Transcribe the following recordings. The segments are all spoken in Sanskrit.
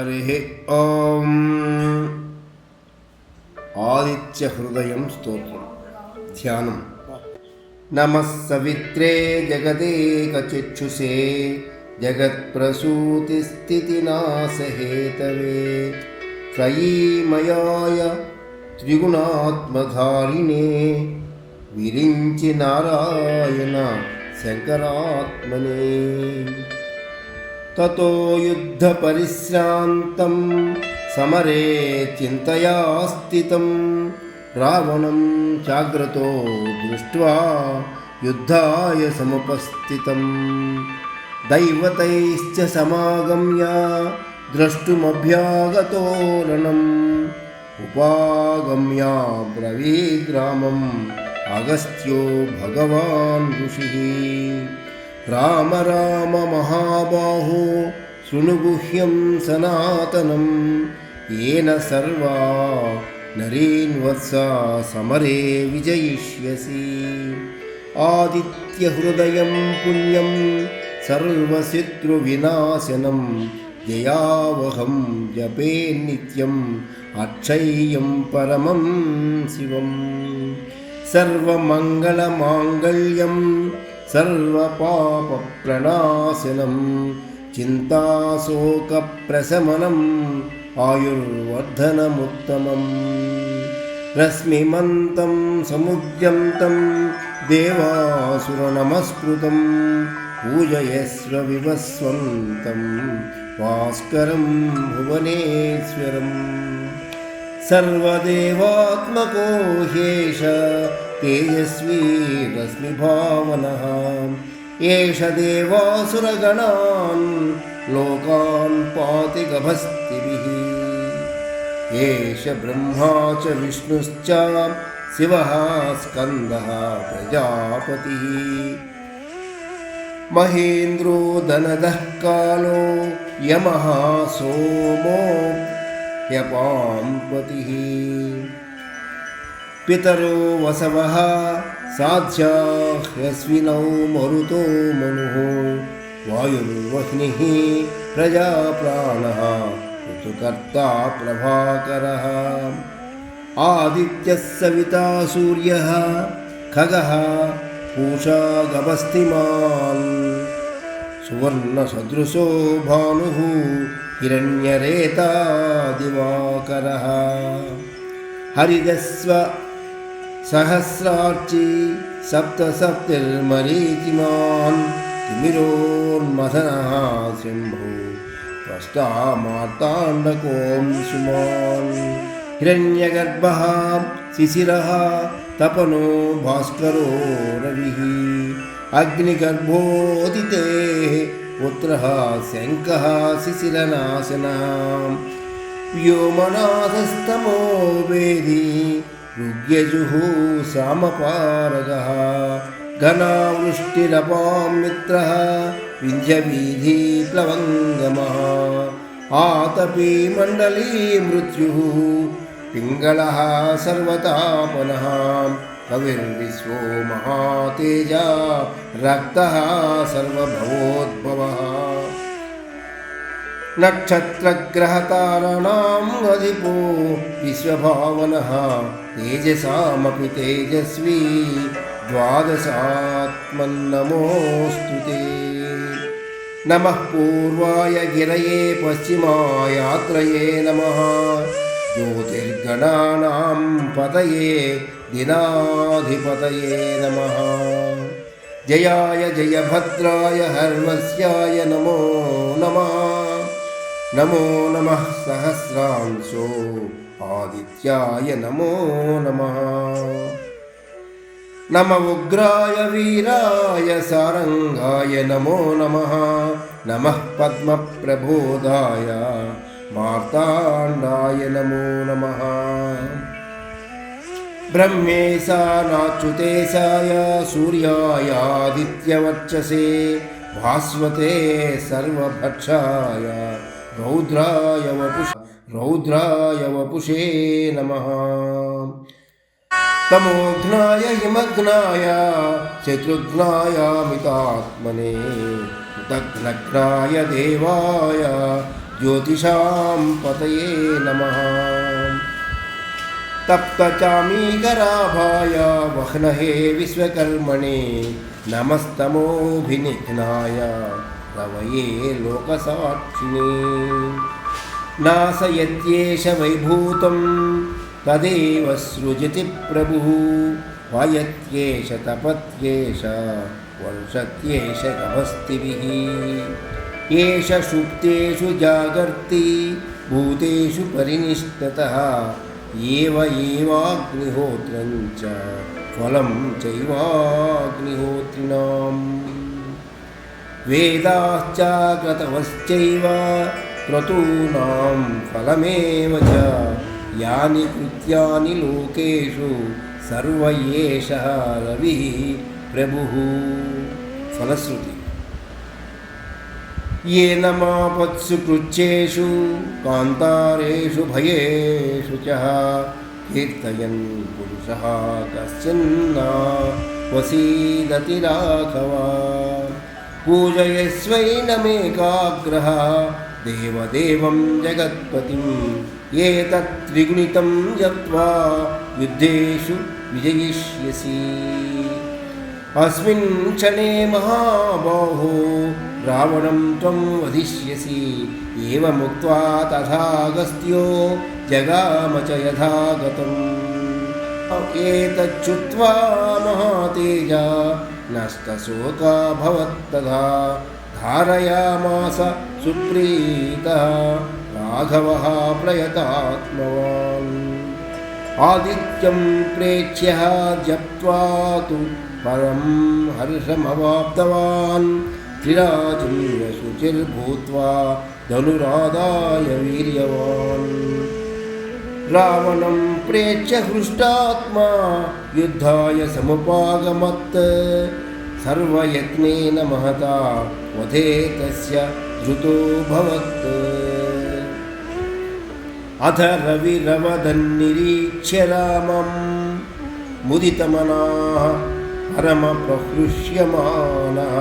हरिः ओम आदित्य हृदयं स्तोत्रं ध्यानम् नमः सवित्रे जगदेकचक्षुषे जगत्प्रसूतिस्थितिनाशहेतवे त्रयीमयाय त्रिगुणात्मधारिणे विरिञ्चि नारायण शंकरात्मने ततो युद्धपरिश्रान्तं समरे चिन्तया स्थितं रावणं चाग्रतो दृष्ट्वा युद्धाय समुपस्थितं दैवतैश्च समागम्य द्रष्टुमभ्यागतो रणम् उपागम्य ब्रवीद्रामम् अगस्त्यो भगवान् ऋषिः राम राम महाबाहो शृणु गुह्यं सनातनं येन सर्वा नरीन् वत्सा समरे विजयिष्यसि आदित्यहृदयं पुण्यं सर्वशत्रुविनाशनं जयावहं जपे नित्यम् अक्षय्यं परमं शिवम् सर्वमङ्गलमाङ्गल्यं सर्वपापप्रणाशनं चिन्ताशोकप्रशमनम् आयुर्वर्धनमुत्तमम् रश्मिमन्तं समुद्यन्तं देवासुरनमस्कृतं पूजयस्व विवस्वन्तं भास्करं भुवनेश्वरम् सर्वदेवात्मको ह्येष तेजस्वी रश्मिभावनः एष देवासुरगणान् लोकान् पाति गभस्तिभिः एष ब्रह्मा च विष्णुश्च शिवः स्कन्दः प्रजापतिः महेन्द्रो धनदः कालो यमः सोमो ह्यपाम्पतिः पितरो वसवः साध्या ह्यश्विनौ मरुतो मनुः वायुर्वह्निः प्रजाप्राणः ऋतुकर्ता प्रभाकरः आदित्यः सविता सूर्यः खगः पूषा गभस्तिमान् सुवर्णसदृशो भानुः हिरण्यरेता दिवाकरः हरिदस्व सहस्रार्ची सप्तसप्तिर्मरीचिमान् तिमिरोन्मथनः सिंहो त्वष्टामार्ताण्डकोऽंशुमान् हिरण्यगर्भः शिशिरः तपनो भास्करो रविः अग्निगर्भोदितेः पुत्रः शङ्खः शिशिरनाशनः व्योमनाथस्तमो वेदी ऋग्यजुः सामपारगः घनावृष्टिरपां मित्रः विन्ध्यवीधिप्लवङ्गमः आतपी मण्डली मृत्युः पिङ्गलः सर्वतापनः कविर्विश्वो महातेजा रक्तः सर्वभवोद्भवः नक्षत्रग्रहताराणां अधिपो विश्वभावनः तेजसामपि तेजस्वी द्वादशात्मन्नमोऽस्तु ते नमः पूर्वाय गिरये पश्चिमायात्रये नमः ज्योतिर्गणानां पतये दिनाधिपतये नमः जयाय जयभद्राय हर्वस्याय नमो नमः नमो नमः सहस्रांशो आदित्याय नमो नमः नम उग्राय वीराय सारंगाय नमो नमः नमः पद्मप्रबोधाय मार्ताण्डाय नमो नमः ब्रह्मेशानाच्युतेशाय सूर्याय आदित्यवर्चसे भास्वते सर्वभक्षाय रौद्राय वपुषे नमः तमोघ्नाय हिमघ्नाय शत्रुघ्नाय मितात्मने कृतघ्नघ्नाय देवाय ज्योतिषां पतये नमः। तप्तचामीकराभाय वह्नहे विश्वकर्मणे नमस्तमोभिनिघ्नाय रवये लोकसाक्षिणे। नाशयत्येष वैभूतं तदेव सृजति प्रभुः। वायत्येष तपत्येष वर्षत्येष गभस्तिभिः। एष सुप्तेषु जागर्ति भूतेषु परिनिष्ठतः। एवाग्निहोत्रं च फलं चैवाग्निहोत्रिणाम्। वेदाश्च क्रतवश्चैव क्रतूनां फलमेव च। यानि कृत्यानि लोकेषु सर्व एषः रविः प्रभुः। फलश्रुति। येन मापत्सु कृच्छ्रेषु कान्तारेषु भयेषु च कीर्तयन् पुरुषः कश्चिन्न वसीदति राघव। पूजयस्वैनमेकाग्रः देवदेवं जगत्पतिम्। एतत् त्रिगुणितं जप्त्वा युद्धेषु विजयिष्यसि। अस्मिन् क्षणे महाबाहो रावणं त्वं वधिष्यसि। एवमुक्त्वा तथागस्त्यो जगाम च यथागतम्। एतच्छ्रुत्वा महातेजा नष्टशोकाभवत्तथा। धारयामास सुप्रीतः राघवः प्रयतात्मवान्। आदित्यं प्रेक्ष्यः जप्त्वा तु परं हर्षमवाप्तवान्। त्रिराजन्यशुचिर्भूत्वा धनुरादाय वीर्यवान्। रावणं प्रेक्ष्य हृष्टात्मा युद्धाय समुपागमत्। सर्वयत्नेन महता वधे तस्य धृतोऽभवत्। अथ रविरवदन्निरीक्ष्य रामं मुदितमनाः परमप्रहृष्यमानः।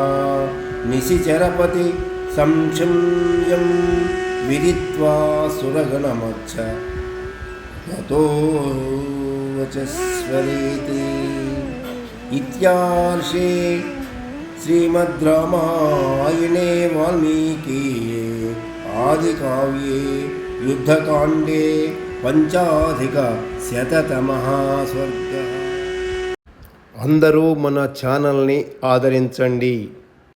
निशिचरपति संशम्यं विदित्वा सुरगणमच्छ यतो वचस्वरेति। इत्यार्षे श्रीमद् रामायणे वाल्मीकीये आदिकाव्ये युद्धकाण्डे पंचाधिकशततमः सर्गः। అందరూ మన ఛానల్ని ఆదరించండి.